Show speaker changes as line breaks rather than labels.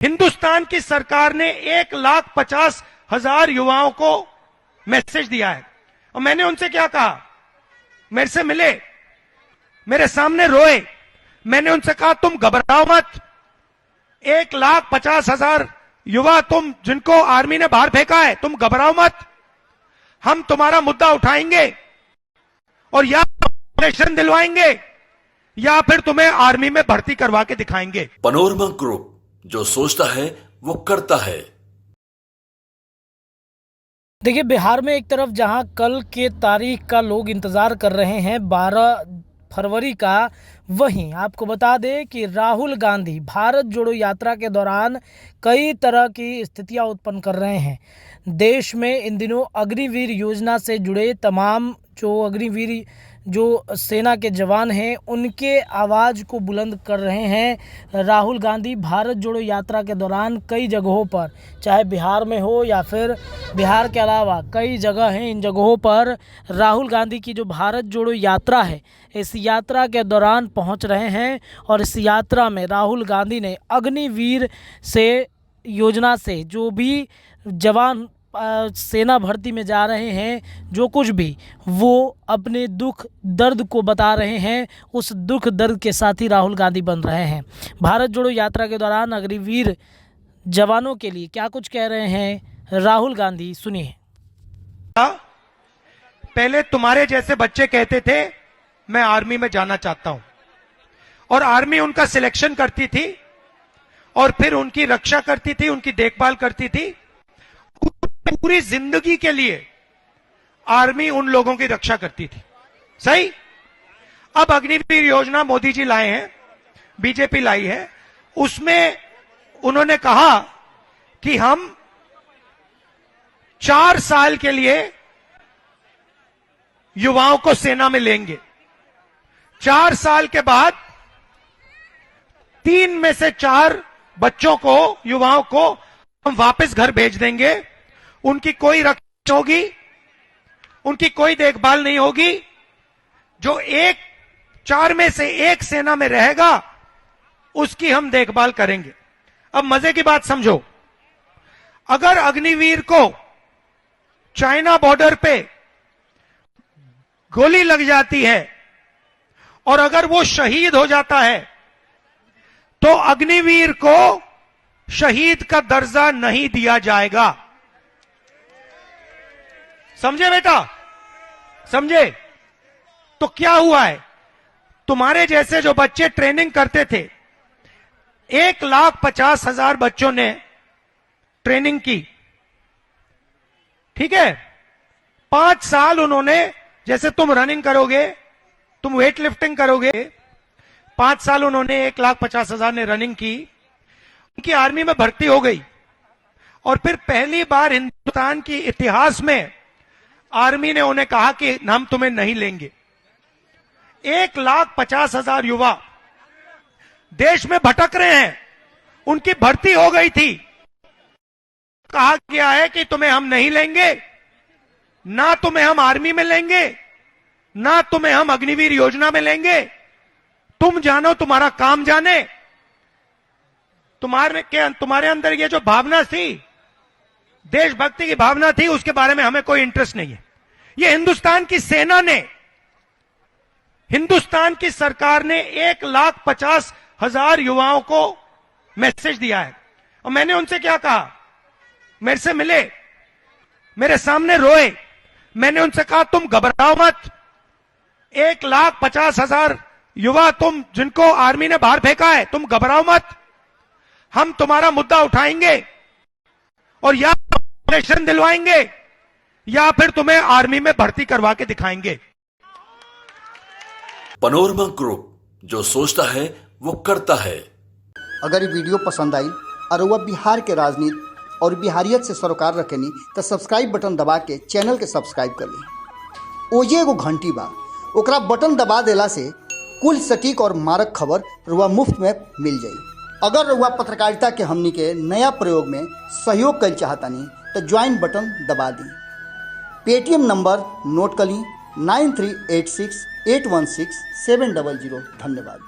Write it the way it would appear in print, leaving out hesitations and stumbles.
हिंदुस्तान की सरकार ने 1,50,000 युवाओं को मैसेज दिया है और मैंने उनसे क्या कहा, मेरे से मिले, मेरे सामने रोए, मैंने उनसे कहा तुम घबराओ मत, 1,50,000 युवा तुम जिनको आर्मी ने बाहर फेंका है, तुम घबराओ मत, हम तुम्हारा मुद्दा उठाएंगे और या ऑपरेशन दिलवाएंगे या फिर तुम्हें आर्मी में भर्ती करवा के दिखाएंगे।
पनोरमा ग्रुप, जो सोचता है वो करता है।
देखिए, बिहार में एक तरफ जहां कल के तारीख का लोग इंतजार कर रहे हैं 12 फरवरी का, वहीं आपको बता दें कि राहुल गांधी भारत जोड़ो यात्रा के दौरान कई तरह की स्थितियां उत्पन्न कर रहे हैं। देश में इन दिनों अग्निवीर योजना से जुड़े तमाम जो अग्निवीर जो सेना के जवान हैं उनके आवाज़ को बुलंद कर रहे हैं। राहुल गांधी भारत जोड़ो यात्रा के दौरान कई जगहों पर, चाहे बिहार में हो या फिर बिहार के अलावा कई जगह हैं, इन जगहों पर राहुल गांधी की जो भारत जोड़ो यात्रा है, इस यात्रा के दौरान पहुंच रहे हैं और इस यात्रा में राहुल गांधी ने अग्निवीर से योजना से जो भी जवान सेना भर्ती में जा रहे हैं, जो कुछ भी वो अपने दुख दर्द को बता रहे हैं, उस दुख दर्द के साथ ही राहुल गांधी बन रहे हैं। भारत जोड़ो यात्रा के दौरान अग्निवीर जवानों के लिए क्या कुछ कह रहे हैं राहुल गांधी, सुनिए।
पहले तुम्हारे जैसे बच्चे कहते थे मैं आर्मी में जाना चाहता हूं, और आर्मी उनका सिलेक्शन करती थी और फिर उनकी रक्षा करती थी, उनकी देखभाल करती थी। पूरी जिंदगी के लिए आर्मी उन लोगों की रक्षा करती थी, सही। अब अग्निवीर योजना मोदी जी लाए हैं, बीजेपी लाई है, उसमें उन्होंने कहा कि हम 4 साल के लिए युवाओं को सेना में लेंगे। 4 साल के बाद 3 में से 4 बच्चों को, युवाओं को हम वापस घर भेज देंगे। उनकी कोई रक्षा होगी, उनकी कोई देखभाल नहीं होगी। जो 4 में से 1 सेना में रहेगा उसकी हम देखभाल करेंगे। अब मजे की बात समझो, अगर अग्निवीर को चाइना बॉर्डर पे गोली लग जाती है और अगर वो शहीद हो जाता है तो अग्निवीर को शहीद का दर्जा नहीं दिया जाएगा। समझे बेटा, समझे? तो क्या हुआ है, तुम्हारे जैसे जो बच्चे ट्रेनिंग करते थे, 1,50,000 बच्चों ने ट्रेनिंग की, ठीक है। 5 साल उन्होंने, जैसे तुम रनिंग करोगे, तुम वेट लिफ्टिंग करोगे, 5 साल उन्होंने 1,50,000 ने रनिंग की, उनकी आर्मी में भर्ती हो गई और फिर पहली बार हिंदुस्तान की इतिहास में आर्मी ने उन्हें कहा कि हम तुम्हें नहीं लेंगे। 1,50,000 युवा देश में भटक रहे हैं, उनकी भर्ती हो गई थी, कहा गया है कि तुम्हें हम नहीं लेंगे, ना तुम्हें हम आर्मी में लेंगे, ना तुम्हें हम अग्निवीर योजना में लेंगे, तुम जानो तुम्हारा काम जाने। तुम्हारे अंदर ये जो भावना थी, देशभक्ति की भावना थी, उसके बारे में हमें कोई इंटरेस्ट नहीं है। ये हिंदुस्तान की सेना ने, हिंदुस्तान की सरकार ने 1,50,000 युवाओं को मैसेज दिया है और मैंने उनसे क्या कहा, मेरे से मिले, मेरे सामने रोए, मैंने उनसे कहा तुम घबराओ मत, 1,50,000 युवा तुम जिनको आर्मी ने बाहर फेंका है, तुम घबराओ मत, हम तुम्हारा मुद्दा उठाएंगे और या ऑपरेशन दिलवाएंगे या फिर तुम्हें आर्मी में भर्ती करवा के दिखाएंगे।
पनोरमा ग्रुप, जो सोचता है वो करता है।
अगर ये वीडियो पसंद आई और वह बिहार के राजनीति और बिहारियत से सरोकार रखेनी तो सब्सक्राइब बटन दबा के चैनल के सब्सक्राइब कर ली। ओजे एगो घंटी बा, ओकरा बटन दबा देला से कुल सटीक और मारक खबर रुआ मुफ्त में मिल जाई। अगर रुआ पत्रकारिता के हमनी के नया प्रयोग में सहयोग कर चाहतानी तो ज्वाइन बटन दबा दी। पेटीएम नंबर नोट कर ली 9386816700। धन्यवाद।